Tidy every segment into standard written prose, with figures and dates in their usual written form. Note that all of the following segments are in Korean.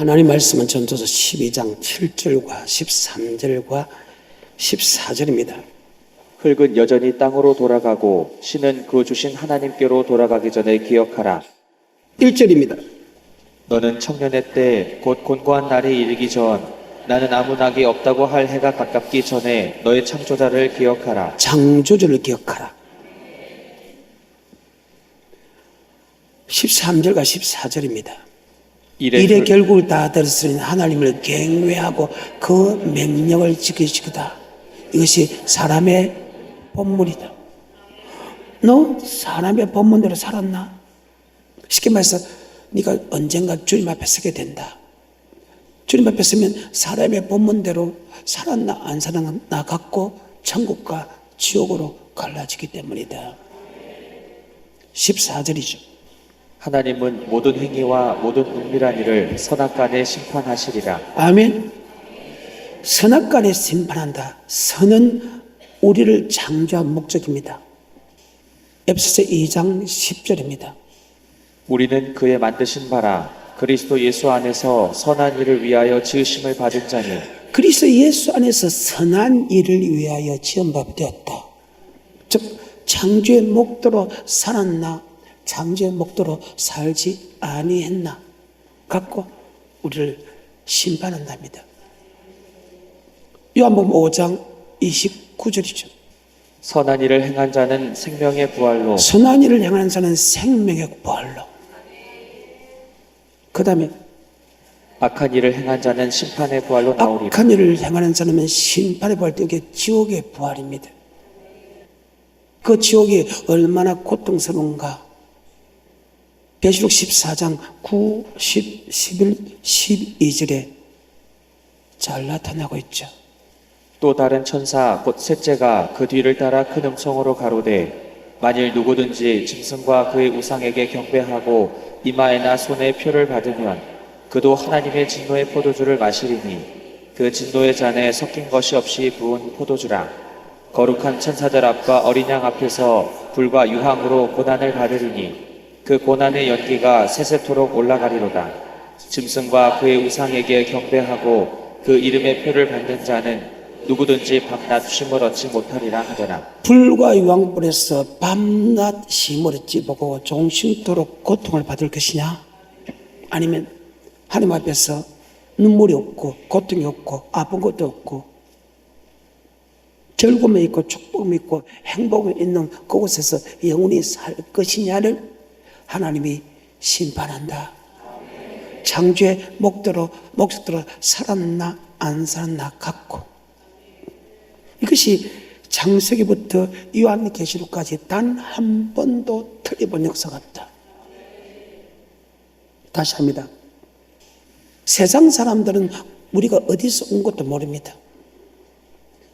하나님 말씀은 전도서 12장 7절과 13절과 14절입니다. 흙은 여전히 땅으로 돌아가고 신은 그 주신 하나님께로 돌아가기 전에 기억하라. 1절입니다. 너는 청년의 때 곧 곤고한 날이 이르기 전 나는 아무 낙이 없다고 할 해가 가깝기 전에 너의 창조자를 기억하라. 창조주를 기억하라. 13절과 14절입니다. 일의 결국을 다 들었으니 하나님을 경외하고 그 명령을 지키시다. 이것이 사람의 본문이다. 너 사람의 본문대로 살았나? 쉽게 말해서 네가 언젠가 주님 앞에 서게 된다. 주님 앞에 서면 사람의 본문대로 살았나 안 살았나 갖고 천국과 지옥으로 갈라지기 때문이다. 14절이죠. 하나님은 모든 행위와 모든 은밀한 일을 선악간에 심판하시리라. 아멘. 선악간에 심판한다. 선은 우리를 창조한 목적입니다. 에베소서 2장 10절입니다. 우리는 그의 만드신 바라 그리스도 예수 안에서 선한 일을 위하여 지으심을 받은 자니 그리스도 예수 안에서 선한 일을 위하여 지음받았다. 즉 창조의 목도로 살았나 창조의 목도로 살지 아니했나 갖고 우리를 심판한답니다. 요한복음 5장 29절이죠. 선한 일을 행한 자는 생명의 부활로 선한 일을 행하는 자는 생명의 부활로 그 다음에 악한 일을 행한 자는 심판의 부활로 나오리라. 악한 일을 행하는 자는 심판의 부활, 이게 지옥의 부활입니다. 그 지옥이 얼마나 고통스러운가. 계시록 14장 9, 10, 11, 12절에 잘 나타나고 있죠. 또 다른 천사 곧 셋째가 그 뒤를 따라 큰 음성으로 가로되 만일 누구든지 짐승과 그의 우상에게 경배하고 이마에나 손에 표를 받으면 그도 하나님의 진노의 포도주를 마시리니 그 진노의 잔에 섞인 것이 없이 부은 포도주라. 거룩한 천사들 앞과 어린 양 앞에서 불과 유황으로 고난을 받으리니 그 고난의 연기가 세세토록 올라가리로다. 짐승과 그의 우상에게 경배하고 그 이름의 표를 받는 자는 누구든지 밤낮 쉼을 얻지 못하리라 하더라. 불과 유황불에서 밤낮 쉼을 얻지 보고 종신토록 고통을 받을 것이냐? 아니면 하나님 앞에서 눈물이 없고 고통이 없고 아픈 것도 없고 즐거움이 있고 축복이 있고 행복이 있는 그곳에서 영원히 살 것이냐를 하나님이 심판한다. 창조의 목적대로 살았나 안 살았나 갖고 이것이 창세기부터 요한계시록까지 단 한 번도 틀려본 역사가 없다. 다시 합니다. 세상 사람들은 우리가 어디서 온 것도 모릅니다.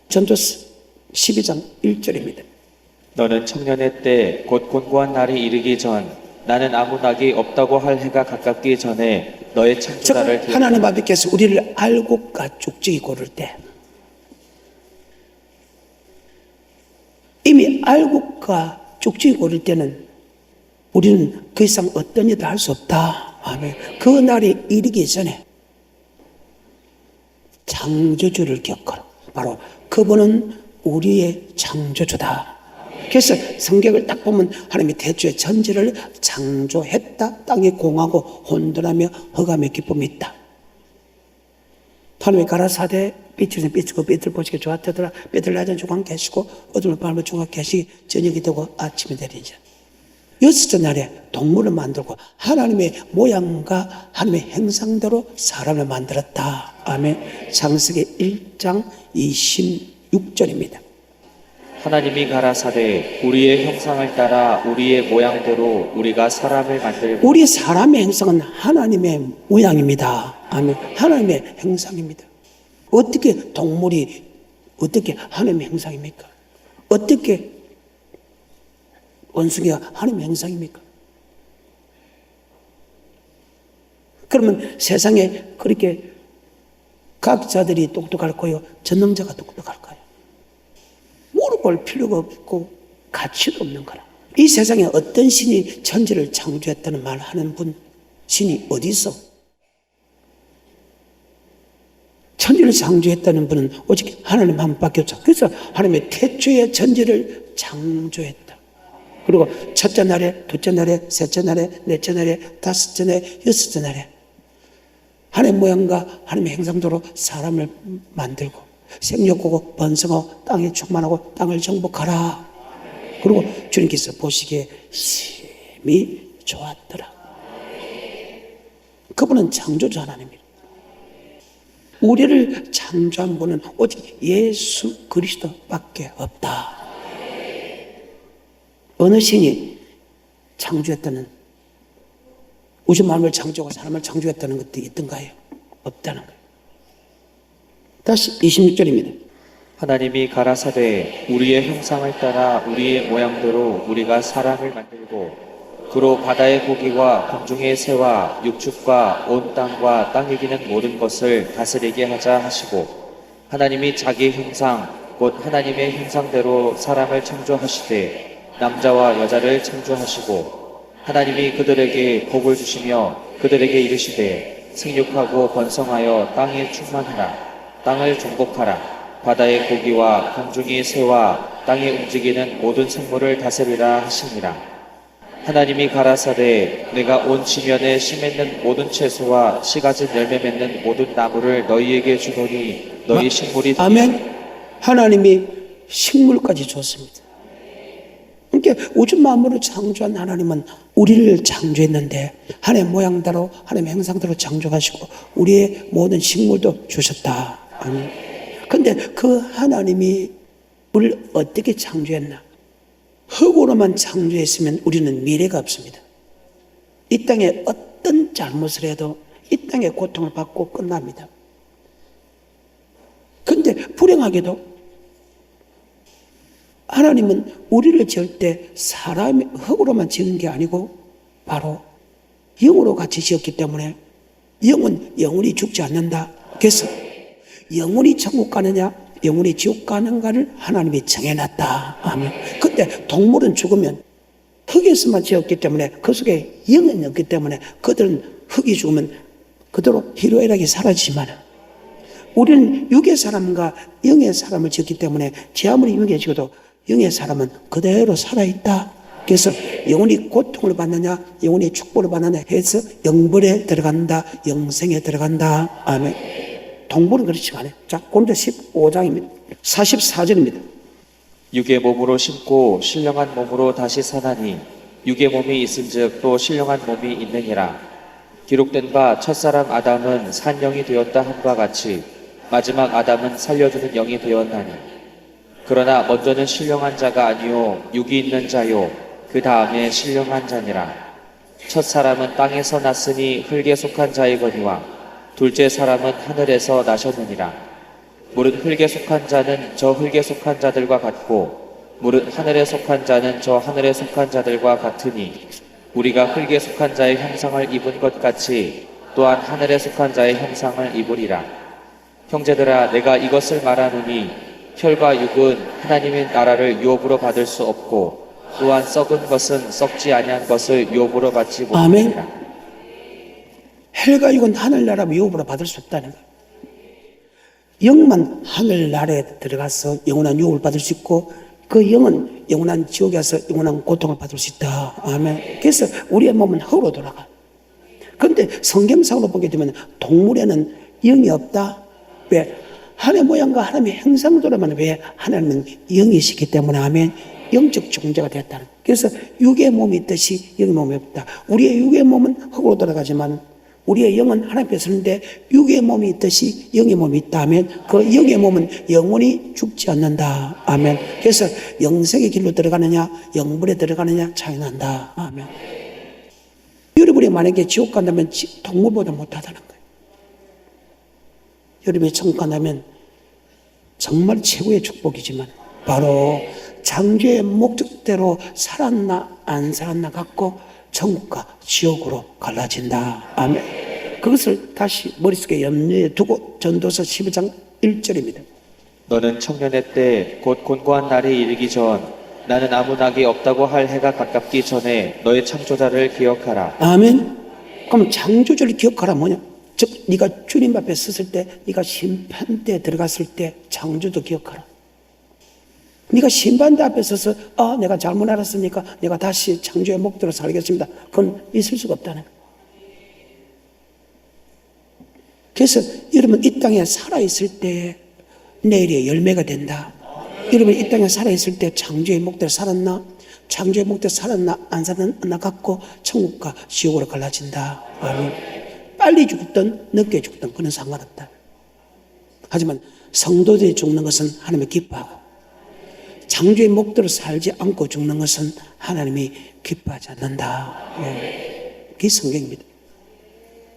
전도서 12장 1절입니다. 너는 청년의 때 곧 곤고한 날이 이르기 전 나는 아무 낙이 없다고 할 해가 가깝기 전에 너의 창조자를 즉 하나님 아버지께서 우리를 알고까 쭉직이 고를 때 이미 알고까 쭉직이 고를 때는 우리는 그 이상 어떤 일도 할 수 없다. 아멘. 그 날이 이르기 전에 창조주를 기억하라. 바로 그분은 우리의 창조주다. 그래서 성경을 딱 보면 하나님이 태초에 천지를 창조했다. 땅이 공하고 혼돈하며 허감의 기쁨이 있다. 하나님이 가라사대 빛을 비추고 빛을 보시기 좋았다더라. 빛을 낮은 중간 계시고 어둠을 밝은 중간 계시기 저녁이 되고 아침이 되리자. 여섯째 날에 동물을 만들고 하나님의 모양과 하나님의 형상대로 사람을 만들었다. 아멘. 창세기 1장 26절입니다. 하나님이 가라사대 우리의 형상을 따라 우리의 모양대로 우리가 사람을 만들고 우리 사람의 형상은 하나님의 모양입니다. 아멘. 하나님의 형상입니다. 어떻게 동물이 어떻게 하나님의 형상입니까? 어떻게 원숭이가 하나님의 형상입니까? 그러면 세상에 그렇게 과학자들이 똑똑할까요? 전능자가 똑똑할까요? 물어볼 필요가 없고 가치도 없는 거라. 이 세상에 어떤 신이 천지를 창조했다는 말 하는 분, 신이 어디 있어? 천지를 창조했다는 분은 오직 하나님 한 분밖에 없죠. 그래서 하나님의 태초의 천지를 창조했다. 그리고 첫째 날에, 둘째 날에, 셋째 날에, 넷째 날에, 다섯째 날에, 여섯째 날에 하나님의 모양과 하나님의 형상대로 사람을 만들고 생육하고 번성하고 땅에 충만하고 땅을 정복하라. 그리고 주님께서 보시기에 심히 좋았더라. 그분은 창조주 하나님입니다. 우리를 창조한 분은 오직 예수 그리스도밖에 없다. 어느 신이 창조했다는, 우주 만물을 창조하고 사람을 창조했다는 것도 있던가요? 없다는 거예요. 다시 26절입니다. 하나님이 가라사대 우리의 형상을 따라 우리의 모양대로 우리가 사람을 만들고 그로 바다의 고기와 공중의 새와 육축과 온 땅과 땅에 기는 모든 것을 다스리게 하자 하시고 하나님이 자기 형상 곧 하나님의 형상대로 사람을 창조하시되 남자와 여자를 창조하시고 하나님이 그들에게 복을 주시며 그들에게 이르시되 생육하고 번성하여 땅에 충만하라 땅을 정복하라 바다의 고기와 공중의 새와 땅에 움직이는 모든 생물을 다스리라 하시니라. 하나님이 가라사대 내가 온 지면에 씨 맺는 모든 채소와 씨 가진 열매 맺는 모든 나무를 너희에게 주노니 너희 식물이 아멘. 하나님이 식물까지 줬습니다. 그러니까 우주 만물을 창조한 하나님은 우리를 창조했는데 하나님의 모양대로 하나님의 형상대로 창조하시고 우리의 모든 식물도 주셨다. 아멘. 근데 그 하나님이 우리를 어떻게 창조했나? 흙으로만 창조했으면 우리는 미래가 없습니다. 이 땅에 어떤 잘못을 해도 이 땅에 고통을 받고 끝납니다. 근데 불행하게도 하나님은 우리를 지을 때 사람이 흙으로만 지은 게 아니고 바로 영으로 같이 지었기 때문에 영은 영원히 죽지 않는다. 그래서 영원히 천국 가느냐 영원히 지옥 가는가를 하나님이 정해놨다. 아멘. 근데 동물은 죽으면 흙에서만 지었기 때문에 그 속에 영은 없기 때문에 그들은 흙이 죽으면 그대로 희로애락이 사라지지만 우리는 육의 사람과 영의 사람을 지었기 때문에 제 아무리 육에 지어도 영의 사람은 그대로 살아있다. 그래서 영원히 고통을 받느냐 영원히 축복을 받느냐 해서 영벌에 들어간다. 영생에 들어간다. 아멘. 동물은 그렇지만 자, 고린도 15장입니다. 44절입니다. 육의 몸으로 심고 신령한 몸으로 다시 사나니 육의 몸이 있은즉 또 신령한 몸이 있느니라. 기록된 바 첫사람 아담은 산 영이 되었다 함과 같이 마지막 아담은 살려주는 영이 되었나니 그러나 먼저는 신령한 자가 아니요 육이 있는 자요 그 다음에 신령한 자니라. 첫사람은 땅에서 났으니 흙에 속한 자이거니와 둘째 사람은 하늘에서 나셨느니라. 무릇 흙에 속한 자는 저 흙에 속한 자들과 같고 무릇 하늘에 속한 자는 저 하늘에 속한 자들과 같으니 우리가 흙에 속한 자의 형상을 입은 것 같이 또한 하늘에 속한 자의 형상을 입으리라. 형제들아 내가 이것을 말하노니 혈과 육은 하나님의 나라를 유업으로 받을 수 없고 또한 썩은 것은 썩지 아니한 것을 유업으로 받지 못하리라. 혈과 육은 하늘나라 유업으로 받을 수 없다는 거예요. 영만 하늘나라에 들어가서 영원한 유업을 받을 수 있고 그 영은 영원한 지옥에 가서 영원한 고통을 받을 수 있다. 아멘. 그래서 우리의 몸은 흙으로 돌아가. 그런데 성경상으로 보게 되면 동물에는 영이 없다. 왜? 하나님의 모양과 하나님의 형상대로만 왜 하나님은 영이시기 때문에 아멘. 영적 존재가 되었다는 거예요. 그래서 육의 몸이 있듯이 영의 몸이 없다. 우리의 육의 몸은 흙으로 돌아가지만 우리의 영은 하나님께 서는데 육의 몸이 있듯이 영의 몸이 있다 하면 그 영의 몸은 영원히 죽지 않는다. 아멘. 그래서 영생의 길로 들어가느냐 영불에 들어가느냐 차이 난다. 아멘. 여러분이 만약에 지옥 간다면 동물보다 못하다는 거예요. 여러분이 천국 간다면 정말 최고의 축복이지만 바로 창조의 목적대로 살았나 안 살았나 갖고 천국과 지옥으로 갈라진다. 아멘. 그것을 다시 머릿속에 염려에 두고 전도서 12장 1절입니다. 너는 청년의 때 곧 곤고한 날이 이르기 전 나는 아무 낙이 없다고 할 해가 가깝기 전에 너의 창조자를 기억하라. 아멘. 그럼 창조주를 기억하라 뭐냐? 즉 네가 주님 앞에 섰을 때, 네가 심판대에 들어갔을 때 창조도 기억하라. 네가 심판대 앞에 서서 내가 잘못 알았으니까 내가 다시 창조의 목대로 살겠습니다. 그건 있을 수가 없다는 거예요. 그래서 여러분 이 땅에 살아있을 때 내일의 열매가 된다. 여러분 이 땅에 살아있을 때 창조의 목대로 살았나? 창조의 목대로 살았나? 안 살았나? 갖고 천국과 지옥으로 갈라진다. 아멘. 빨리 죽든 늦게 죽든 그건 상관없다. 하지만 성도들이 죽는 것은 하나님이 기뻐하고 창조의 목대로 살지 않고 죽는 것은 하나님이 기뻐하지 않는다. 예. 그게 성경입니다.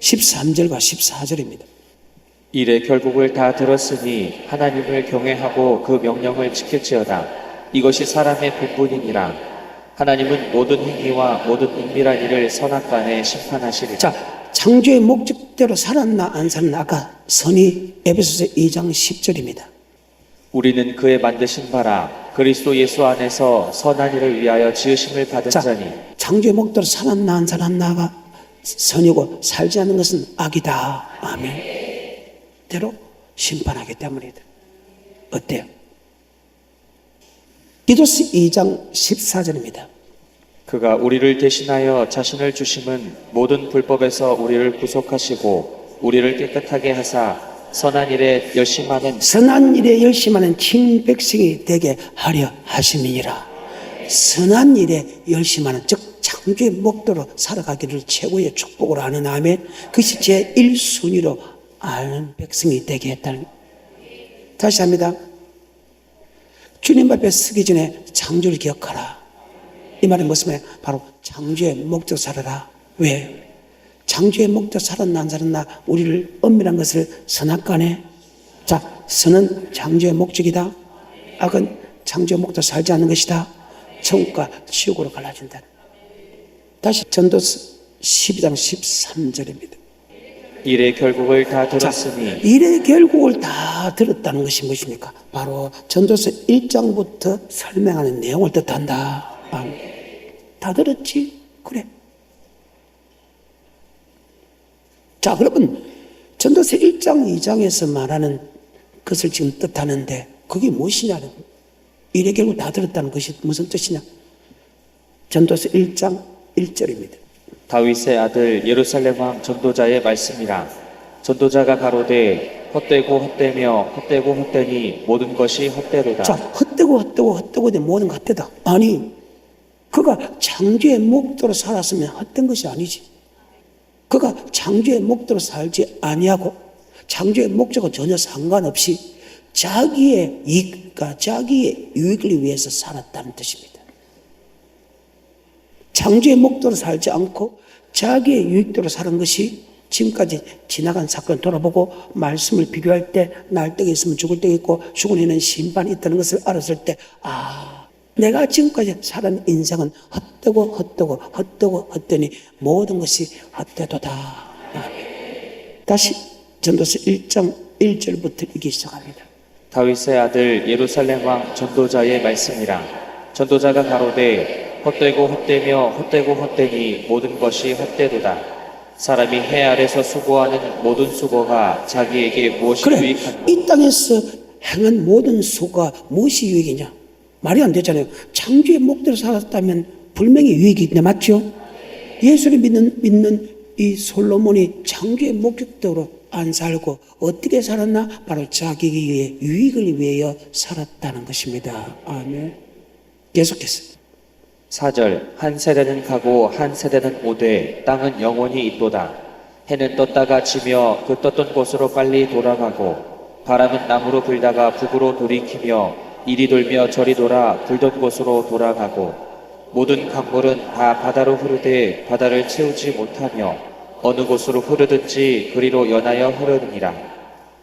13절과 14절입니다. 이래 결국을 다 들었으니 하나님을 경외하고 그 명령을 지킬지어다. 이것이 사람의 본분이니라. 하나님은 모든 행위와 모든 은밀한 일을 선악간에 심판하시리라. 자, 창조의 목적대로 살았나 안 살았나 아까 선이 에베소서 2장 10절입니다. 우리는 그의 만드신 바라 그리스도 예수 안에서 선한 일을 위하여 지으심을 받은 자, 자니. 창조의 목적대로 살았나 안 살았나가 선이고 살지 않는 것은 악이다. 아멘. 대로 심판하기 때문이다. 어때요? 디도스 2장 14절입니다. 그가 우리를 대신하여 자신을 주심은 모든 불법에서 우리를 구속하시고 우리를 깨끗하게 하사 선한 일에 열심하는 선한 일에 열심하는 친 백성이 되게 하려 하심이니라. 선한 일에 열심하는 즉 창조의 목도로 살아가기를 최고의 축복으로 하는 아멘. 그것이 제 1순위로 아는 백성이 되게 했다는. 다시 합니다. 주님 앞에 서기 전에 창조를 기억하라. 이 말은 무슨 말이에요? 바로 창조의 목적 살아라. 왜? 창조의 목적 살았나 안 살았나 우리를 엄밀한 것을 선악간에. 자, 선은 창조의 목적이다. 악은 창조의 목적 살지 않는 것이다. 천국과 지옥으로 갈라진다. 다시 전도서 12장 13절입니다. 일의 결국을 다 자, 들었으니. 일의 결국을 다 들었다는 것이 무엇입니까? 바로 전도서 1장부터 설명하는 내용을 뜻한다. 다 들었지? 그래. 자, 그러면 전도서 1장, 2장에서 말하는 것을 지금 뜻하는데 그게 무엇이냐는 거예요. 일의 결국 다 들었다는 것이 무슨 뜻이냐? 전도서 1장 1절입니다. 다윗의 아들 예루살렘 왕 전도자의 말씀이라. 전도자가 가로되 헛되고 헛되며 헛되고 헛되니 모든 것이 헛되로다. 자, 헛되고 내 모든 것 헛되다. 아니, 그가 창조의 목도로 살았으면 헛된 것이 아니지. 그가 창조의 목도로 살지 아니하고 창조의 목적과 전혀 상관없이 자기의 이익과 자기의 유익을 위해서 살았다는 뜻입니다. 창조의 목도로 살지 않고 자기의 유익대로 사는 것이 지금까지 지나간 사건을 돌아보고 말씀을 비교할 때 날때가 있으면 죽을 때가 있고 죽은 후에는 심판이 있다는 것을 알았을 때 내가 지금까지 살은 인생은 헛되니 모든 것이 헛되도다. 다시 전도서 1장 1절부터 읽기 시작합니다. 다윗의 아들 예루살렘 왕 전도자의 말씀이라. 전도자가 가로되 헛되고 헛되며 헛되고 헛되니 모든 것이 헛되도다. 사람이 해 아래서 수고하는 모든 수고가 자기에게 무엇이 그래, 유익한가? 이 땅에서 행한 모든 수고가 무엇이 유익이냐? 말이 안 되잖아요. 창조의 목대로 살았다면 분명히 유익이 있네, 맞죠? 예수를 믿는 이 솔로몬이 창조의 목적대로 안 살고 어떻게 살았나? 바로 자기의 유익을 위하여 살았다는 것입니다. 아멘. 계속해서 4절. 한 세대는 가고 한 세대는 오되 땅은 영원히 있도다. 해는 떴다가 지며 그 떴던 곳으로 빨리 돌아가고 바람은 남으로 불다가 북으로 돌이키며 이리 돌며 저리 돌아 불던 곳으로 돌아가고 모든 강물은 다 바다로 흐르되 바다를 채우지 못하며 어느 곳으로 흐르든지 그리로 연하여 흐르느니라.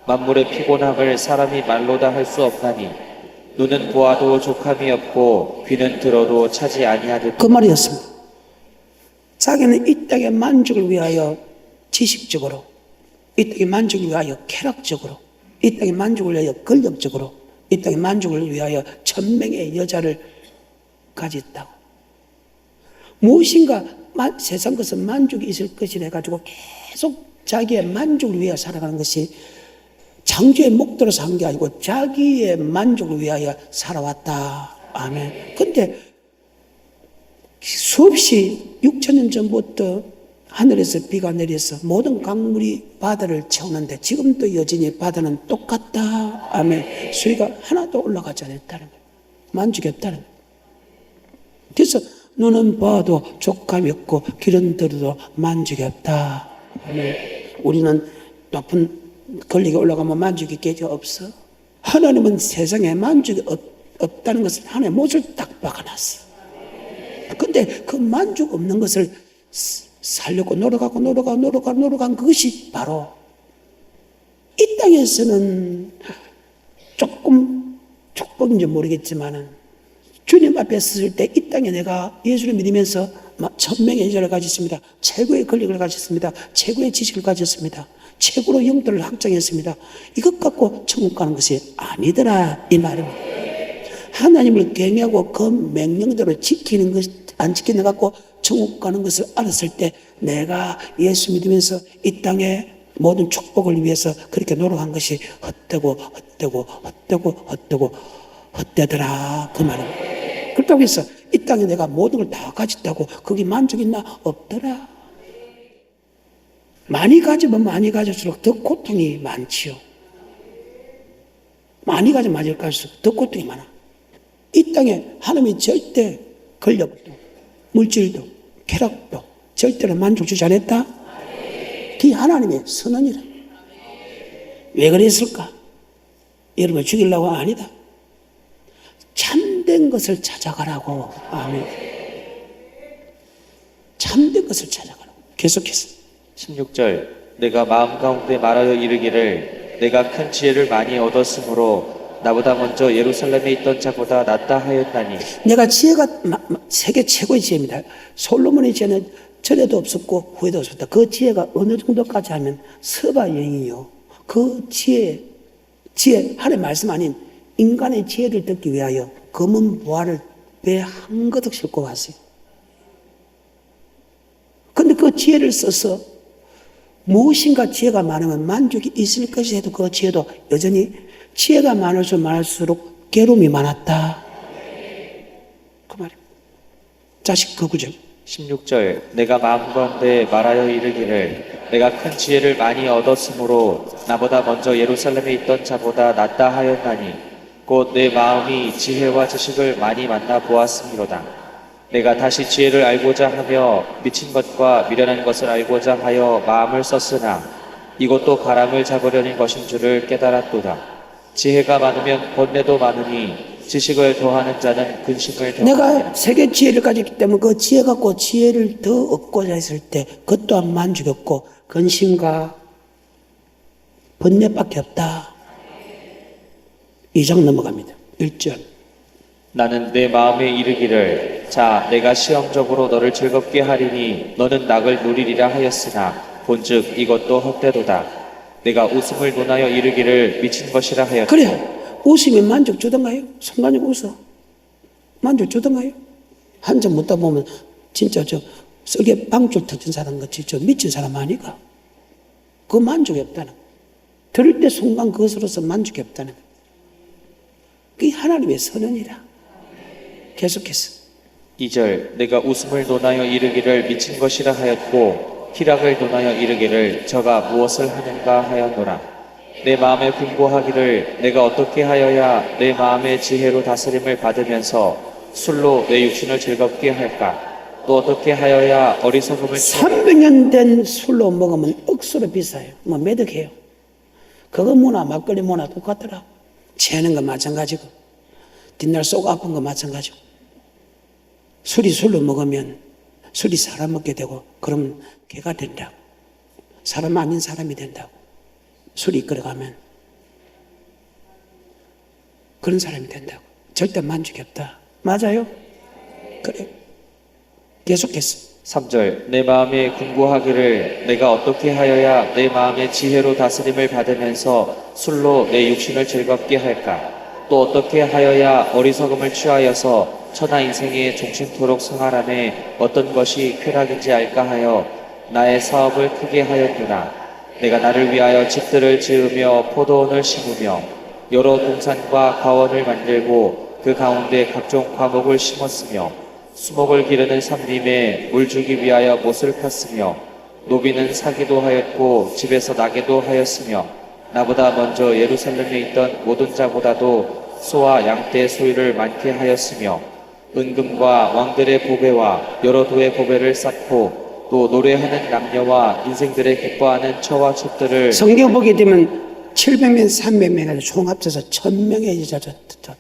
만물의 피곤함을 사람이 말로 다 할 수 없나니 눈은 보아도 족함이 없고 귀는 들어도 차지 아니하듯. 그 말이었습니다. 자기는 이 땅의 만족을 위하여 지식적으로, 이 땅의 만족을 위하여 쾌락적으로, 이 땅의 만족을 위하여 권력적으로, 이 땅의 만족을 위하여 천명의 여자를 가졌다고. 무엇인가 세상 것은 만족이 있을 것이라 해가지고 계속 자기의 만족을 위해 살아가는 것이 창조의 목표로 산 게 아니고 자기의 만족을 위하여 살아왔다. 아멘. 근데 수없이 6,000년 전부터 하늘에서 비가 내려서 모든 강물이 바다를 채우는데 지금도 여전히 바다는 똑같다. 아멘. 수위가 하나도 올라가지 않았다는 거예요. 만족이 없다는 거예요. 그래서 눈은 봐도 족감이 없고 길은 들어도 만족이 없다. 아멘. 우리는 높은 권력에 올라가면 만족이 깨져 없어. 하나님은 세상에 만족이 없다는 것을 하나님의 못을 딱 박아놨어. 근데 그 만족 없는 것을 살려고 노력한 그것이 바로 이 땅에서는 조금 축복인지 모르겠지만은 주님 앞에 섰을 때 이 땅에 내가 예수를 믿으면서 천명의 인자를 가졌습니다. 최고의 권력을 가졌습니다. 최고의 지식을 가졌습니다. 최고로 영도를 확장했습니다. 이것 갖고 천국 가는 것이 아니더라 이 말입니다. 하나님을 경외하고 그 명령대로 지키는 것, 안 지키는 것 갖고 천국 가는 것을 알았을 때 내가 예수 믿으면서 이 땅에 모든 축복을 위해서 그렇게 노력한 것이 헛되더라 그 말입니다. 그렇다고 해서 이 땅에 내가 모든 걸 다 가졌다고 거기 만족 있나? 없더라. 많이 가지면 많이 가질수록 더 고통이 많지요. 많이 가지면 많이 가질수록 더 고통이 많아. 이 땅에 하나님이 절대 권력도 물질도 쾌락도 절대로 만족 주지 않았다. 그게 하나님의 선언이라. 왜 그랬을까? 여러분을 죽이려고 아니다. 참된 것을 찾아가라고. 아멘. 참된 것을 찾아가라고. 계속해서 16절 내가 마음 가운데 말하여 이르기를 내가 큰 지혜를 많이 얻었으므로 나보다 먼저 예루살렘에 있던 자보다 낫다 하였나니 내가 지혜가 세계 최고의 지혜입니다. 솔로몬의 지혜는 전에도 없었고 후에도 없었다. 그 지혜가 어느 정도까지 하면 서바영이요. 그 지혜 하나님의 말씀 아닌 인간의 지혜를 듣기 위하여 검은 보화를 배에 한가득 싣고 갔어요. 근데 그 지혜를 써서 무엇인가 지혜가 많으면 만족이 있을 것이 해도 그 지혜도 여전히 지혜가 많을수록 괴로움이 많았다. 그 말입니다. 자식 그 구절 16절 내가 마음 가운데 말하여 이르기를 내가 큰 지혜를 많이 얻었으므로 나보다 먼저 예루살렘에 있던 자보다 낫다 하였나니 곧 내 마음이 지혜와 지식을 많이 만나 보았음이로다. 내가 다시 지혜를 알고자 하며 미친 것과 미련한 것을 알고자 하여 마음을 썼으나 이것도 바람을 잡으려는 것인 줄을 깨달았도다. 지혜가 많으면 번뇌도 많으니 지식을 더하는 자는 근심을 더하느니라. 내가 세계 지혜를 가졌기 때문에 그 지혜 갖고 지혜를 더 얻고자 했을 때 그것 또한 만족이 없고 근심과 번뇌밖에 없다. 2장 넘어갑니다. 1절 나는 내 마음에 이르기를 자 내가 시험적으로 너를 즐겁게 하리니 너는 낙을 누리리라 하였으나 본즉 이것도 헛되도다. 내가 웃음을 논하여 이르기를 미친 것이라 하였다. 그래 웃으면 만족 주던가요? 순간적으로 웃어 만족 주던가요? 한점 묻다 보면 진짜 저 썩에 빵줄 터진 사람 같이 저 미친 사람 아니가? 그 만족이 없다는 거예요. 들을 때 순간 그것으로서 만족이 없다는 거예요. 그게 하나님의 선언이라. 계속해서 2절 내가 웃음을 논하여 이르기를 미친 것이라 하였고 희락을 논하여 이르기를 저가 무엇을 하는가 하였노라. 내 마음에 분고하기를 내가 어떻게 하여야 내 마음의 지혜로 다스림을 받으면서 술로 내 육신을 즐겁게 할까? 또 어떻게 하여야 어리석음을 300년 된 술로 먹으면 억수로 비싸요. 뭐 매덕해요. 그거 뭐나 막걸리 뭐나 똑같더라고. 채는 거 마찬가지고 뒷날 속 아픈 거 마찬가지고 술이 술로 먹으면 술이 사람 먹게 되고 그러면 개가 된다고. 사람 아닌 사람이 된다고. 술이 이끌어가면 그런 사람이 된다고. 절대 만족이 없다. 맞아요? 그래. 계속해서 3절 내 마음에 궁구하기를 내가 어떻게 하여야 내 마음의 지혜로 다스림을 받으면서 술로 내 육신을 즐겁게 할까? 또 어떻게 하여야 어리석음을 취하여서 천하 인생에 종신토록 생활함에 어떤 것이 쾌락인지 알까 하여 나의 사업을 크게 하였노라. 내가 나를 위하여 집들을 지으며 포도원을 심으며 여러 동산과 과원을 만들고 그 가운데 각종 과목을 심었으며 수목을 기르는 삼림에 물 주기 위하여 못을 폈으며 노비는 사기도 하였고 집에서 나게도 하였으며 나보다 먼저 예루살렘에 있던 모든 자보다도 소와 양떼 소유를 많게 하였으며 은금과 왕들의 보배와 여러 도의 보배를 쌓고 또 노래하는 남녀와 인생들의 기뻐하는 처와 촛들을 성경 보게 되면 700명, 300명 총 합쳐서 1000명의 여자를 줬다.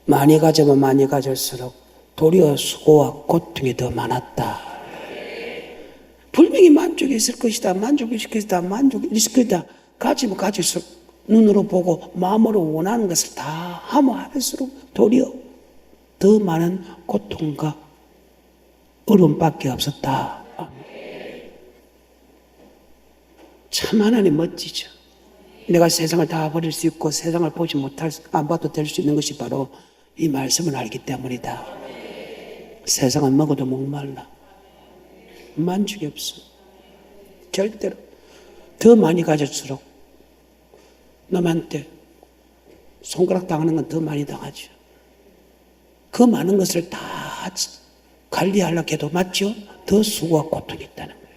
많이 가져면 많이 가질수록 도리어 수고와 고통이 더 많았다. 분명히 만족이 있을 것이다. 만족이 있을 것이다. 만족이 있을 것이다. 가지면 가질수록 눈으로 보고 마음으로 원하는 것을 다 하면 할수록 도리어 더 많은 고통과 어려움밖에 없었다. 참 하나님 멋지죠. 내가 세상을 다 버릴 수 있고 세상을 보지 못할, 안 봐도 될 수 있는 것이 바로 이 말씀을 알기 때문이다. 세상은 먹어도 목말라. 만족이 없어. 절대로. 더 많이 가질수록 남한테 손가락 당하는 건 더 많이 당하죠. 그 많은 것을 다 관리하려고 해도 맞죠? 더 수고와 고통이 있다는 거예요.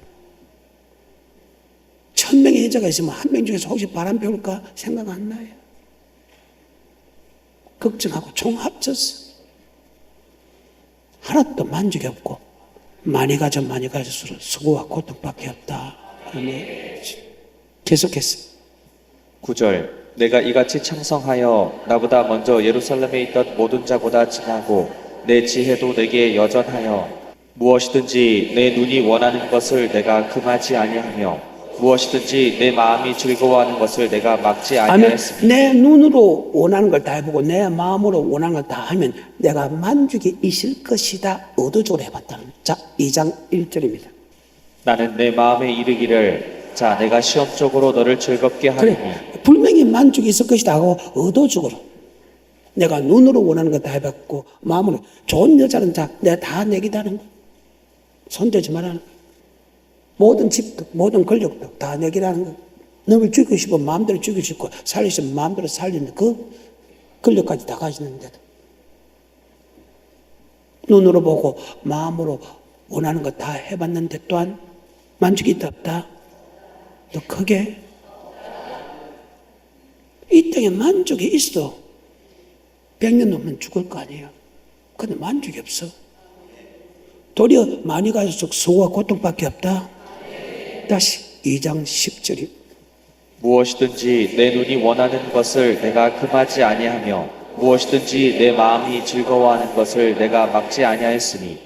1000명의 여자가 있으면 1명 중에서 혹시 바람 피울까 생각 안 나요. 걱정하고 총 합쳐서 하나도 만족이 없고 많이 가질수록 수고와 고통밖에 없다. 계속해서 9절 내가 이같이 창성하여 나보다 먼저 예루살렘에 있던 모든 자보다 진하고 내 지혜도 내게 여전하여 무엇이든지 내 눈이 원하는 것을 내가 금하지 아니하며 무엇이든지 내 마음이 즐거워하는 것을 내가 막지 아니하였으니 내 눈으로 원하는 걸 다 해보고 내 마음으로 원하는 걸 다 하면 내가 만족이 있을 것이다. 의도적으로 해봤다는 거예요. 자, 2장 1절입니다. 나는 내 마음에 이르기를 자 내가 시험적으로 너를 즐겁게 하리니 그래, 분명히 만족이 있을 것이다 하고 의도적으로 내가 눈으로 원하는 거 다 해봤고 마음으로 좋은 여자는 자 내가 다 내기다는 거. 손대지 말라는 거. 모든 집도 모든 권력도 다 내기라는 거. 너를 죽이고 싶으면 마음대로 죽이고 싶고 살리시면 마음대로 살리는 그 권력까지 다 가지는데도 눈으로 보고 마음으로 원하는 거 다 해봤는데 또한 만족이 있다 없다? 더 크게 이 땅에 만족이 있어 100년 넘으면 죽을 거 아니에요. 근데 만족이 없어. 도리어 많이 가질수록 수고와 고통밖에 없다. 다시 2장 10절이 무엇이든지 내 눈이 원하는 것을 내가 금하지 아니하며 무엇이든지 내 마음이 즐거워하는 것을 내가 막지 아니하였으니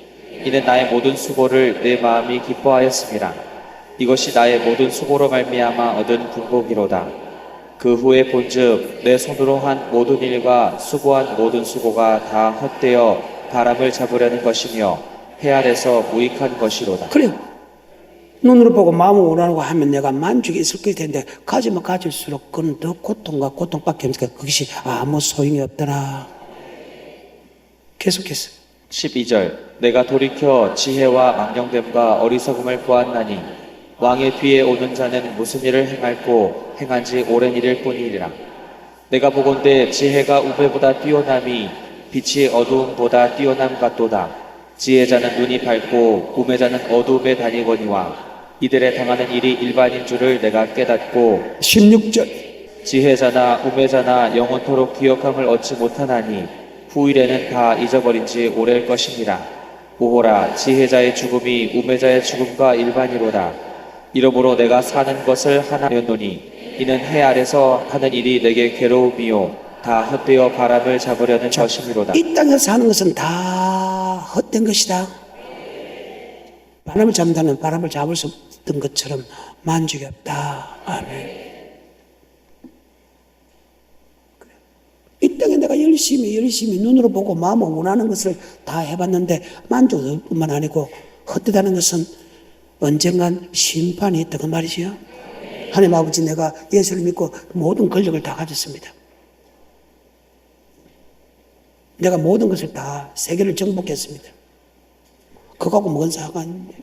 이는 나의 모든 수고를 내 마음이 기뻐하였음이라. 이것이 나의 모든 수고로 말미암아 얻은 분복이로다. 그 후에 본즉 내 손으로 한 모든 일과 수고한 모든 수고가 다 헛되어 바람을 잡으려는 것이며 해 아래서 무익한 것이로다. 그래요. 눈으로 보고 마음을 원하는 거 하면 내가 만족이 있을 것일 텐데 가지면 가질수록 그건 더 고통과 고통밖에 없으니까 그것이 아무 소용이 없더라. 계속해서 12절 내가 돌이켜 지혜와 망령됨과 어리석음을 보았나니 왕의 뒤에 오는 자는 무슨 일을 행할고 행한 지 오랜 일일 뿐이리라. 내가 보건대 지혜가 우매보다 뛰어남이 빛이 어두움보다 뛰어남 같도다. 지혜자는 눈이 밝고 우매자는 어두움에 다니거니와 이들의 당하는 일이 일반인 줄을 내가 깨닫고 16절 지혜자나 우매자나 영원토록 기억함을 얻지 못하나니 후일에는 다 잊어버린 지 오래일 것이니라. 보호라 지혜자의 죽음이 우매자의 죽음과 일반이로다. 이러므로 내가 사는 것을 하나였노니 이는 해 아래서 하는 일이 내게 괴로움이요 다 헛되어 바람을 잡으려는 것이미로다. 이 땅에서 사는 것은 다 헛된 것이다. 바람을 잡는다는 바람을 잡을 수 없던 것처럼 만족이 없다. 아멘. 이 땅에 내가 열심히 눈으로 보고 마음을 원하는 것을 다 해봤는데 만족일 뿐만 아니고 헛되다는 것은 언젠간 심판이 있다 그 말이지요. 하나님 아버지 내가 예수를 믿고 모든 권력을 다 가졌습니다. 내가 모든 것을 다 세계를 정복했습니다. 그거하고 뭔 상관인데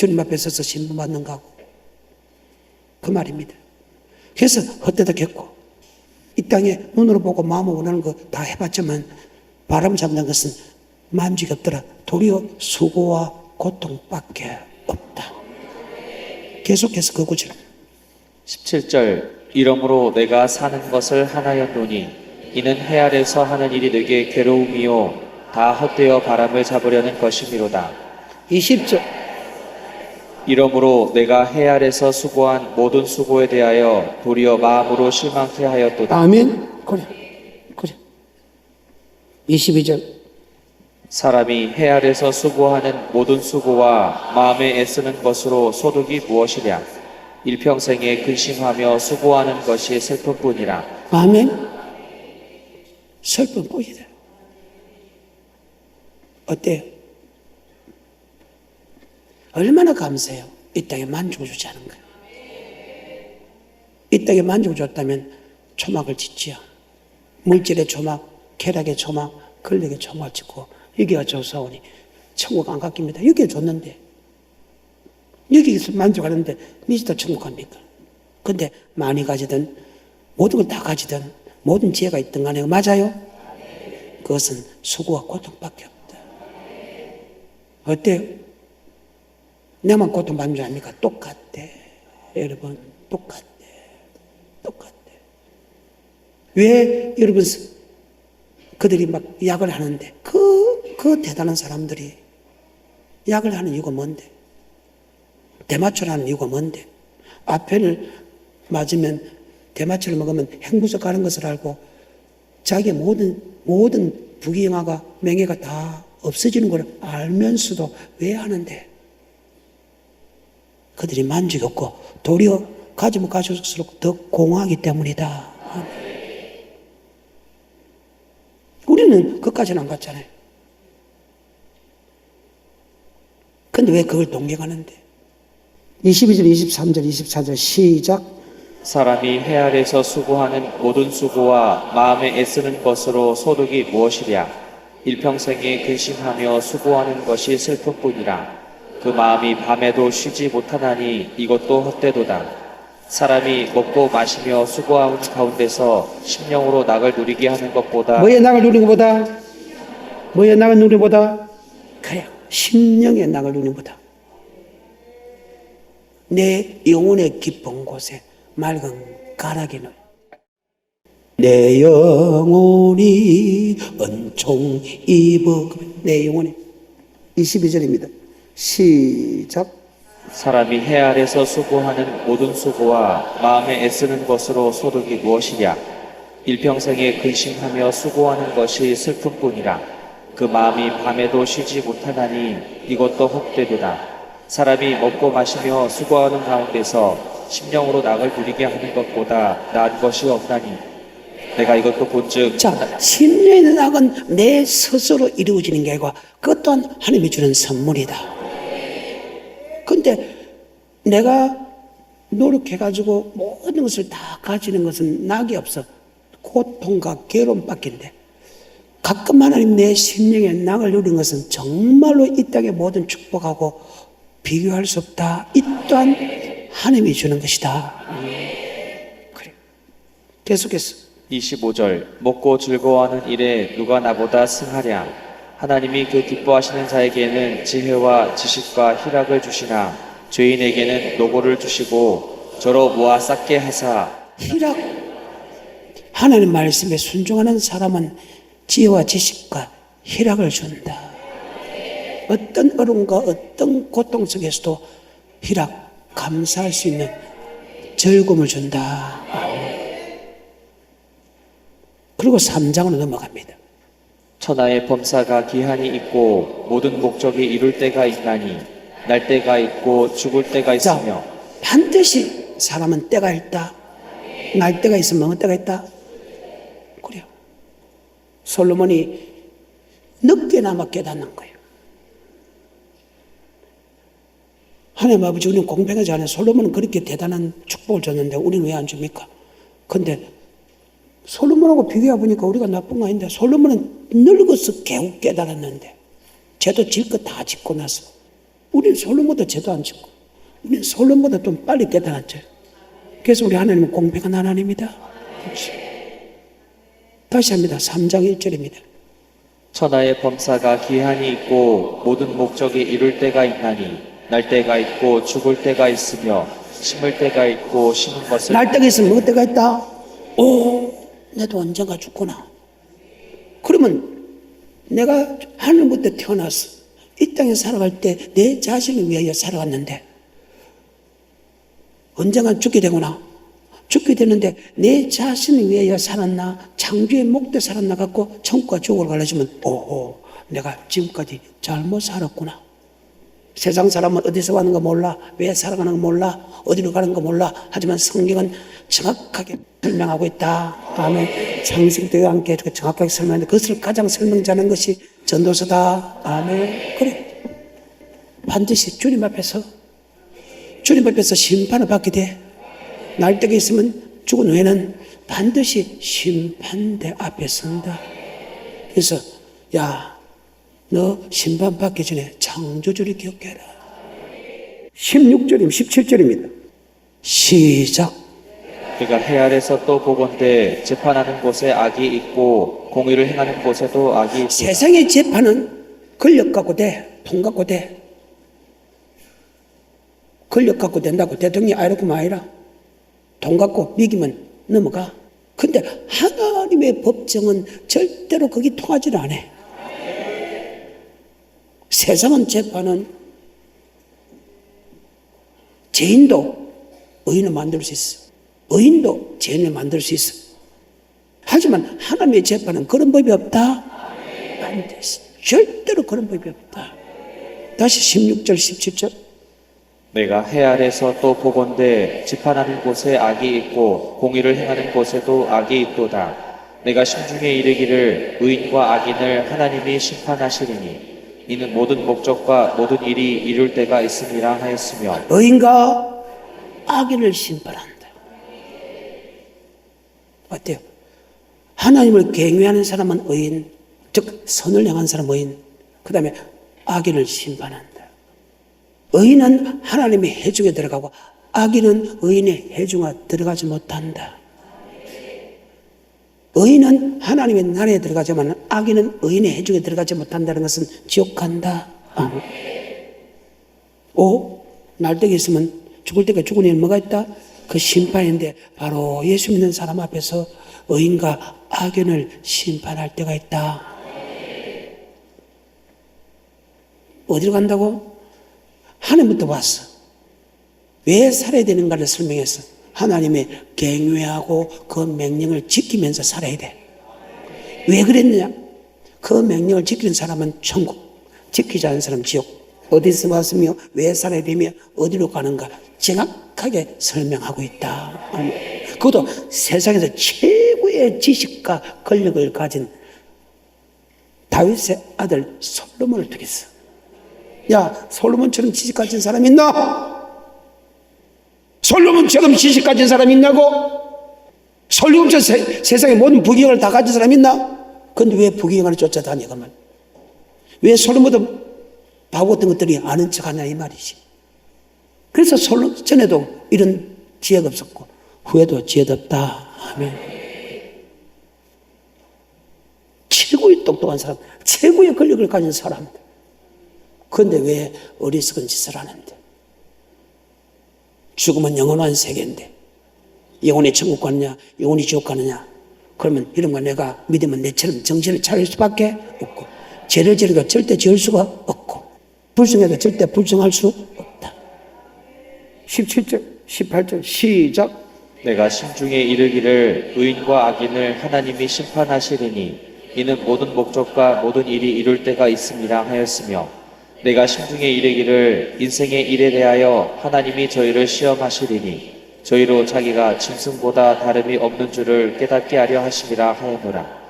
주님 앞에 서서 신분 받는 거하고 그 말입니다. 그래서 헛되다 겪고 이 땅에 눈으로 보고 마음으로 원하는 거 다 해봤지만 바람 잡는 것은 만족이 없더라. 도리어 수고와 고통밖에 없다. 계속해서 그 구절 17절 이러므로 내가 사는 것을 하나였노니 이는 해 아래서 하는 일이 내게 괴로움이요 다 헛되어 바람을 잡으려는 것이미로다. 20절 이러므로 내가 해 아래서 수고한 모든 수고에 대하여 도리어 마음으로 실망케 하였도다. 아멘. 그래 22절 사람이 해 아래서 수고하는 모든 수고와 마음에 애쓰는 것으로 소득이 무엇이랴. 일평생에 근심하며 수고하는 것이 슬픔뿐이라. 아멘. 슬픔뿐이다. 어때요? 얼마나 감사해요. 이 땅에 만족을 주지 않은 거예요. 이 땅에 만족을 줬다면 초막을 짓지요. 물질의 초막, 쾌락의 초막, 권력의 초막을 짓고 여기가 조사오니 천국 안 갚깁니다. 여기에 줬는데 여기서 만족하는데 니지도 천국 갑니까? 근데 많이 가지든 모든 걸 다 가지든 모든 지혜가 있든 간에 맞아요? 그것은 수고와 고통밖에 없다. 어때요? 내만 고통받는 줄 압니까? 똑같대. 여러분 똑같대. 왜 여러분 그들이 막 약을 하는데 그 대단한 사람들이 약을 하는 이유가 뭔데? 대마초를 하는 이유가 뭔데? 아펜을 맞으면 대마초를 먹으면 행부석 가는 것을 알고 자기의 모든 부귀영화가 명예가 다 없어지는 걸 알면서도 왜 하는데? 그들이 만족이 없고 도리어 가지면 가질수록 더 공허하기 때문이다. 우리는 그까지는 안 갔잖아요. 근데 왜 그걸 동경하는데? 22절, 23절, 24절 시작. 사람이 해 아래서 수고하는 모든 수고와 마음에 애쓰는 것으로 소득이 무엇이랴. 일평생에 근심하며 수고하는 것이 슬픔뿐이라. 그 마음이 밤에도 쉬지 못하나니 이것도 헛되도다. 사람이 먹고 마시며 수고하는 가운데서 심령으로 낙을 누리게 하는 것보다 뭐에 낙을 누리는 것보다? 뭐에 낙을 누리는 것보다? 그래, 심령의 낙을 누리는 것보다. 내 영혼의 깊은 곳에 맑은 가락이 놓여. 내 영혼이 은총 입어. 내 영혼이 22절입니다. 시작. 사람이 해 아래서 수고하는 모든 수고와 마음에 애쓰는 것으로 소득이 무엇이랴. 일평생에 근심하며 수고하는 것이 슬픔뿐이라. 그 마음이 밤에도 쉬지 못하나니 이것도 헛되도다. 사람이 먹고 마시며 수고하는 가운데서 심령으로 낙을 누리게 하는 것보다 나은 것이 없나니 내가 이것도 본즉. 자, 심령의 낙은 내 스스로 이루어지는 게 아니고 그것 또한 하나님이 주는 선물이다. 근데 내가 노력해가지고 모든 것을 다 가지는 것은 낙이 없어. 고통과 괴로움밖인데 가끔 하나님 내 심령의 낙을 누린 것은 정말로 이 땅의 모든 축복하고 비교할 수 없다. 이 또한 하나님이 주는 것이다. 그래. 계속해서 25절 먹고 즐거워하는 일에 누가 나보다 승하랴. 하나님이 그 기뻐하시는 자에게는 지혜와 지식과 희락을 주시나 죄인에게는 노고를 주시고 저로 모아 쌓게 하사. 희락. 하나님 말씀에 순종하는 사람은 지혜와 지식과 희락을 준다. 어떤 어려움과 어떤 고통 속에서도 희락, 감사할 수 있는 즐거움을 준다. 그리고 3장으로 넘어갑니다. 천하의 범사가 기한이 있고 모든 목적이 이룰 때가 있나니 날 때가 있고 죽을 때가 있으며. 반드시 사람은 때가 있다. 날 때가 있으면 먹을 때가 있다. 그래요. 솔로몬이 늦게나마 깨닫는 거예요. 하나님 아버지, 우리는 공평하지 않아요. 솔로몬은 그렇게 대단한 축복을 줬는데 우리는 왜 안 줍니까? 근데 솔로몬하고 비교해 보니까 우리가 나쁜 거 아닌데, 솔로몬은 늙어서 겨우 깨달았는데 쟤도 질 거 다 짓고 나서 우리는 솔로몬보다 죄도 안 짓고 우리는 솔로몬보다 좀 빨리 깨달았죠. 그래서 우리 하나님은 공평한 하나님이다. 그렇지. 다시 합니다. 3장 1절입니다. 천하의 범사가 기한이 있고 모든 목적이 이룰 때가 있나니 날 때가 있고 죽을 때가 있으며 심을 때가 있고 심은 것을 날 때가 있으면 먹을 때가 있다. 오, 나도 언젠가 죽구나. 그러면 내가 하늘부터 태어나서 이 땅에 살아갈 때 내 자신을 위하여 살아갔는데 언젠가 죽게 되구나. 죽게 되는데 내 자신을 위하여 살았나 창조의 목대 살았나 갖고 천국과 지옥을 가려주면 오호, 내가 지금까지 잘못 살았구나. 세상 사람은 어디서 가는 거 몰라, 왜 살아가는 거 몰라, 어디로 가는 거 몰라. 하지만 성경은 정확하게 설명하고 있다. 아멘. 창세기 때와 함께 정확하게 설명하는데 그것을 가장 설명 잘하는 것이 전도서다. 아멘. 그래, 반드시 주님 앞에서 심판을 받게 돼. 날 때가 있으면 죽은 후에는 반드시 심판대 앞에 선다. 그래서 야, 너 심판받기 전에 창조주를 기억해라. 16절입니다. 17절입니다. 시작. 그가 해 아래서 또 보건대 재판하는 곳에 악이 있고 공의를 행하는 곳에도 악이 있고 세상의 재판은 권력 갖고 돼. 돈 갖고 돼. 권력 갖고 된다고 대통령이 아이렇구만 아니라 돈 갖고 믿기면 넘어가. 근데 하나님의 법정은 절대로 거기 통하지를 않아. 세상은 재판은 죄인도 의인을 만들 수 있어. 의인도 죄인을 만들 수 있어. 하지만 하나님의 재판은 그런 법이 없다. 반드시 절대로 그런 법이 없다. 다시 16절 17절. 내가 해 아래서 또 보건대 재판하는 곳에 악이 있고 공의를 행하는 곳에도 악이 있도다. 내가 심중에 이르기를 의인과 악인을 하나님이 심판하시리니 이는 모든 목적과 모든 일이 이룰 때가 있음이라 하였으며 의인과 악인을 심판한다. 어때요? 하나님을 경외하는 사람은 의인, 즉 선을 향한 사람은 의인, 그 다음에 악인을 심판한다. 의인은 하나님의 해중에 들어가고 악인은 의인의 해중에 들어가지 못한다. 의인은 하나님의 나라에 들어가지만 악인은 의인의 해중에 들어가지 못한다는 것은 지옥 간다. 날때가 있으면 죽을 때가 죽은 일은 뭐가 있다? 그 심판인데 바로 예수 믿는 사람 앞에서 의인과 악인을 심판할 때가 있다. 어디로 간다고? 하나님부터 왔어. 왜 살아야 되는가를 설명했어. 하나님의 경외하고 그 명령을 지키면서 살아야 돼. 왜 그랬느냐? 그 명령을 지키는 사람은 천국, 지키지 않는 사람은 지옥. 어디서 왔으며 왜 살아야 되며 어디로 가는가 정확하게 설명하고 있다. 그것도 세상에서 최고의 지식과 권력을 가진 다윗의 아들 솔로몬을 통해서. 야, 솔로몬처럼 지식 가진 사람 있나? 솔로몬처럼 지식 가진 사람 있냐고? 솔로몬처럼 세상의 모든 부귀영을 다 가진 사람 있나? 근데 왜 부귀영을 쫓아다니, 그러면? 왜 솔로몬도 바보 같은 것들이 아는 척 하냐, 이 말이지. 그래서 솔로몬 전에도 이런 지혜가 없었고, 후에도 지혜도 없다. 아멘. 최고의 똑똑한 사람, 최고의 권력을 가진 사람. 그런데 왜 어리석은 짓을 하는데? 죽으면 영원한 세계인데 영혼이 천국 가느냐 영혼이 지옥 가느냐, 그러면 이런 거 내가 믿으면 내처럼 정신을 차릴 수밖에 없고, 죄를 지어도 절대 지을 수가 없고 불성해도 절대 불성할 수 없다. 17절 18절 시작. 내가 심중에 이르기를 의인과 악인을 하나님이 심판하시리니 이는 모든 목적과 모든 일이 이룰 때가 있음이라 하였으며 내가 심중에 이르기를 인생의 일에 대하여 하나님이 저희를 시험하시리니 저희로 자기가 짐승보다 다름이 없는 줄을 깨닫게 하려 하심이라 하였노라.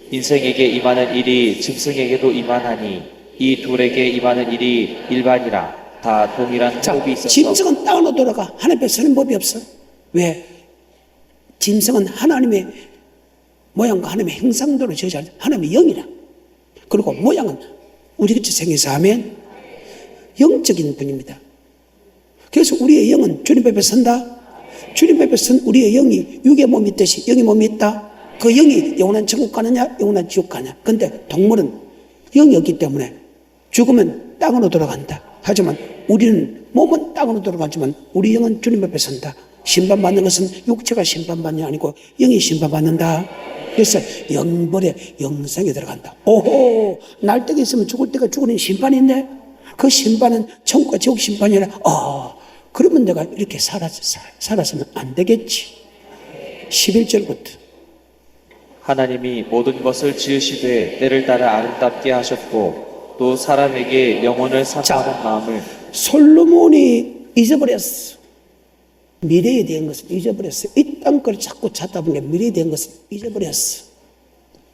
인생에게 임하는 일이 짐승에게도 임하나니 이 둘에게 임하는 일이 일반이라. 다 동일한 호흡이 있어서. 짐승은 땅으로 돌아가. 하나님 앞에 서는 법이 없어. 왜? 짐승은 하나님의 모양과 하나님의 형상대로 지어져 하나님의 영이라. 그리고 모양은 우리같이 생겨서 하면 영적인 분입니다. 그래서 우리의 영은 주님 앞에 선다. 주님 앞에 선 우리의 영이 육의 몸이 있듯이 영의 몸이 있다. 그 영이 영원한 천국 가느냐 영원한 지옥 가느냐. 근데 동물은 영이 없기 때문에 죽으면 땅으로 돌아간다. 하지만 우리는 몸은 땅으로 돌아가지만 우리 영은 주님 앞에 선다. 심판받는 것은 육체가 심판받는 게 아니고 영이 심판받는다. 그래서 영벌의 영생에 들어간다. 오호, 날때가 있으면 죽을 때가 죽으는 심판인데 그 심판은 천국과 지옥 심판이 아니라 그러면 내가 이렇게 살아서는 안 되겠지. 11절부터 하나님이 모든 것을 지으시되 때를 따라 아름답게 하셨고 또 사람에게 영혼을 사모하는 마음을 솔로몬이 잊어버렸어. 미래에 대한 것을 잊어버렸어. 이 땅 걸 자꾸 찾다 보니까 미래에 대한 것을 잊어버렸어.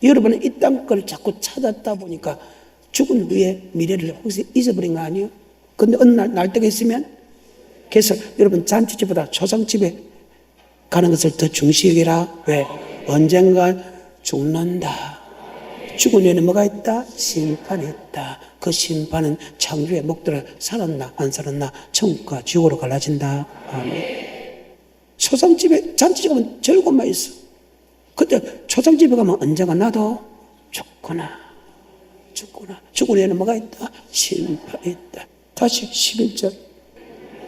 여러분은 이 땅 걸 자꾸 찾았다 보니까 죽은 후에 미래를 혹시 잊어버린 거 아니에요? 근데 어느 날 때가 있으면 그래서 여러분 잔치집보다 초상집에 가는 것을 더 중시 여기라. 왜? 언젠가 죽는다. 죽은 후에는 뭐가 있다? 심판이 있다. 그 심판은 창조의 목대로 살았나 안 살았나 천국과 지옥으로 갈라진다. 아멘. 초상집에 잔치집 가면 즐거움만 있어. 근데 초상집에 가면 언젠가 나도 죽구나. 죽은 후에는 뭐가 있다? 심판이 있다. 다시 11절.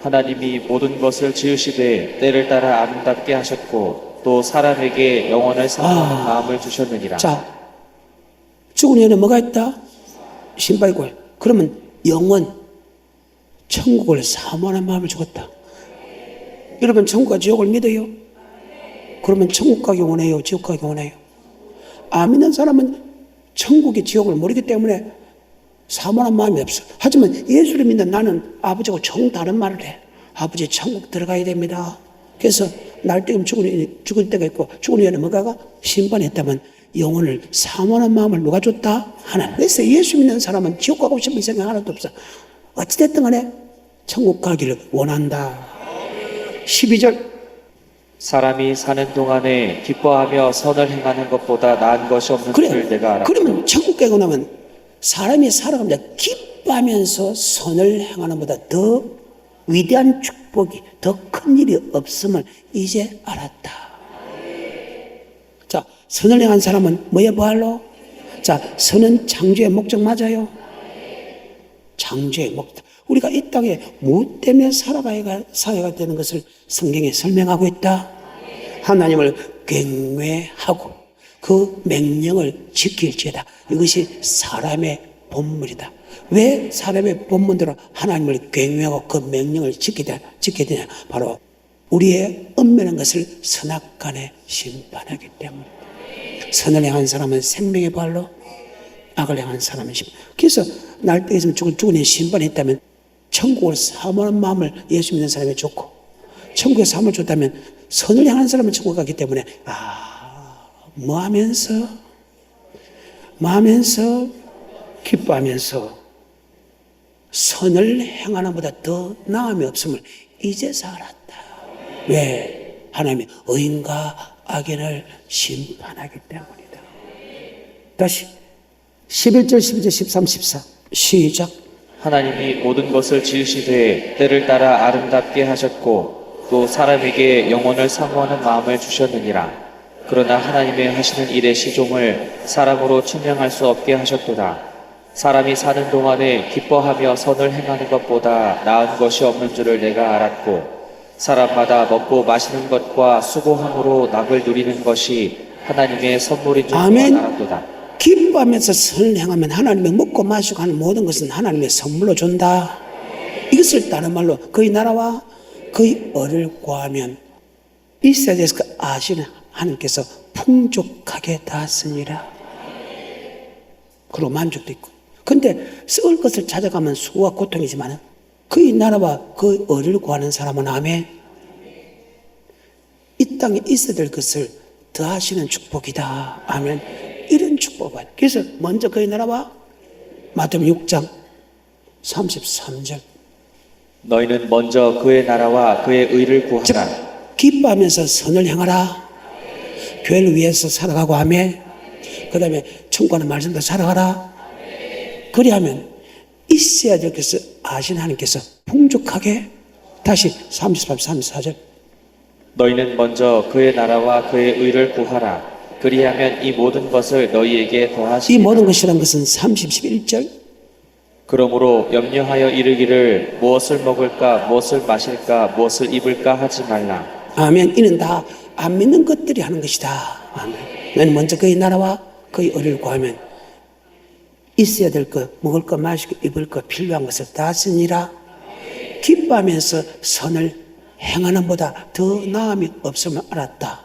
하나님이 모든 것을 지으시되 때를 따라 아름답게 하셨고 또 사람에게 영혼을 사모하는 마음을 주셨느니라. 자, 죽은 후에는 뭐가 있다? 심판이고. 그러면 영원 천국을 사모하는 마음을 주었다. 여러분 천국과 지옥을 믿어요? 그러면 천국 가기 원해요? 지옥 가기 원해요? 안 믿는 사람은 천국이 지옥을 모르기 때문에 사모하는 마음이 없어. 하지만 예수를 믿는 나는 아버지하고 정다른 말을 해. 아버지 천국 들어가야 됩니다. 그래서 날 때면 죽을 때가 있고 죽은 후에는 뭐가 심판이 있다면 영혼을 사모하는 마음을 누가 줬다? 하나님. 그래서 예수 믿는 사람은 지옥 가고 싶은 생각 하나도 없어. 어찌됐든 간에 천국 가기를 원한다. 12절. 사람이 사는 동안에 기뻐하며 선을 행하는 것보다 나은 것이 없는 줄 내가 알았다. 그러면 천국 가고 나면 사람이 살아가면서 기뻐하면서 선을 행하는 것보다 더 위대한 축복이 더 큰 일이 없음을 이제 알았다. 자, 선을 행한 사람은 뭐에 부활로? 자, 선은 창조의 목적 맞아요? 창조의 목적. 우리가 이 땅에 무엇 때문에 살아가야 사회가 되는 것을 성경에 설명하고 있다. 하나님을 경외하고 그 명령을 지킬지어다. 이것이 사람의 본물이다. 왜 사람의 본문대로 하나님을 경외하고 그 명령을 지켜야 되냐? 바로 우리의 엄밀한 것을 선악간에 심판하기 때문에. 선을 행한 사람은 생명의 발로, 악을 행한 사람은 심판. 그래서 날 때 있으면 죽은 이 심판이 있다면 천국을 사모하는 마음을 예수 믿는 사람이 좋고, 천국에 사모를 줬다면 선을 향하는 사람은 천국 가기 때문에 뭐 하면서 기뻐하면서 선을 행하는 것보다 더 나음이 없음을 이제서 알았다. 왜? 하나님이 의인과 악인을 심판하기 때문이다. 다시 11절, 12절, 13, 14 시작. 하나님이 모든 것을 지으시되 때를 따라 아름답게 하셨고 또 사람에게 영혼을 사모하는 마음을 주셨느니라. 그러나 하나님의 하시는 일의 시종을 사람으로 측량할 수 없게 하셨도다. 사람이 사는 동안에 기뻐하며 선을 행하는 것보다 나은 것이 없는 줄을 내가 알았고 사람마다 먹고 마시는 것과 수고함으로 낙을 누리는 것이 하나님의 선물인 줄 알았도다. 기뻐하면서 선을 행하면 하나님의 먹고 마시고 하는 모든 것은 하나님의 선물로 준다. 이것을 다른 말로 그의 나라와 그의 의를 구하면 있어야 돼서 그 아시는 하나님께서 풍족하게 다스리라. 그리고 만족도 있고. 근데 썩을 것을 찾아가면 수고와 고통이지만 그의 나라와 그의 의를 구하는 사람은 아멘. 이 땅에 있어야 될 것을 더하시는 축복이다. 아멘. 이런 축복을. 그래서 먼저 그의 나라와 마태복음 6장 33절. 너희는 먼저 그의 나라와 그의 의를 구하라. 기뻐하면서 선을 행하라. 교회를 위해서 살아가고 하며 그 다음에 천국하는 말씀도 살아가라. 그리하면 있어야 될 것을 아신 하나님께서 풍족하게 다시 33, 34절 너희는 먼저 그의 나라와 그의 의를 구하라. 그리하면 이 모든 것을 너희에게 이 더하시리라. 모든 것이란 것은 30, 11절 그러므로 염려하여 이르기를 무엇을 먹을까, 무엇을 마실까, 무엇을 입을까 하지 말라. 아멘. 이는 다 안 믿는 것들이 하는 것이다. 아멘. 너는 먼저 그의 나라와 그의 의를 구하면 있어야 될 것, 먹을 것, 마실 것, 입을 것, 필요한 것을 다 쓰니라. 기뻐하면서 선을 행하는 보다 더 나음이 없음을 알았다.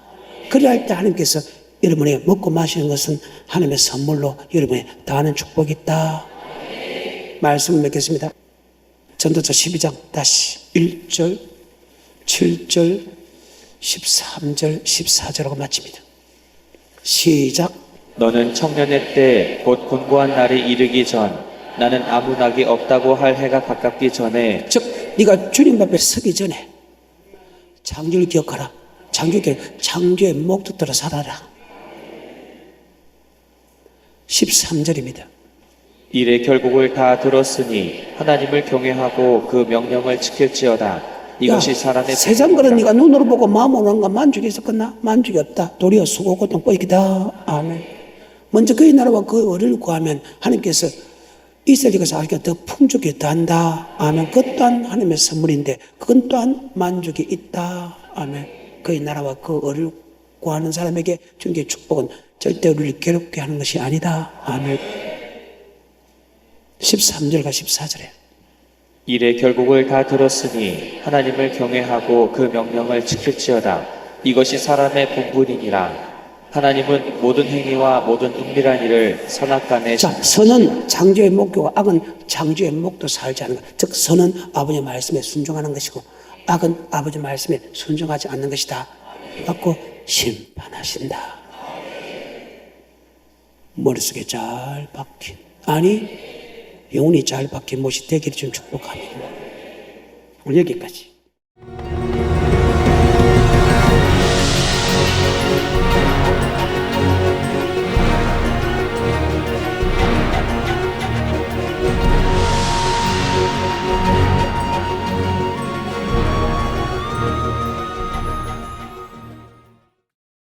그리할 때 하나님께서 여러분이 먹고 마시는 것은 하나님의 선물로 여러분이 다하는 축복이 있다. 말씀을 맺겠습니다. 전도서 12장 다시 1절, 7절, 13절, 14절하고 마칩니다. 시작. 너는 청년의 때 곧 곤고한 날이 이르기 전 나는 아무 낙이 없다고 할 해가 가깝기 전에 즉 네가 주님 앞에 서기 전에 창조를 기억하라. 창조의 목도 따라 살아라. 13절입니다. 일의 결국을 다 들었으니 하나님을 경외하고 그 명령을 지킬지어다. 이것이 사람의 세상 거는 네가 눈으로 보고 마음으로 하는 건 만족이 있었겠나? 만족이 없다. 도리어 수고 고통 뽀이기다. 아멘. 먼저 그의 나라와 그 의를 구하면 하나님께서 이스라엘 것을 알기가 더 풍족히 더한다. 아멘. 그것 또한 하나님의 선물인데 그건 또한 만족이 있다. 아멘. 그의 나라와 그 의를 구하는 사람에게 주님의 축복은 절대 우리를 괴롭게 하는 것이 아니다. 아멘. 13절과 14절에 일의 결국을 다 들었으니 하나님을 경외하고 그 명령을 지킬지어다. 이것이 사람의 본분이니라. 하나님은 모든 행위와 모든 은밀한 일을 선악간에 자, 선은 창조의 목표고 악은 창조의 목도 살지 않는 것. 즉 선은 아버지의 말씀에 순종하는 것이고 악은 아버지의 말씀에 순종하지 않는 것이다. 갖고 심판하신다. 머릿속에 잘 박힌 아니 영혼이 잘 박힌 못이 되기를 좀 축복합니다. 오늘 여기까지.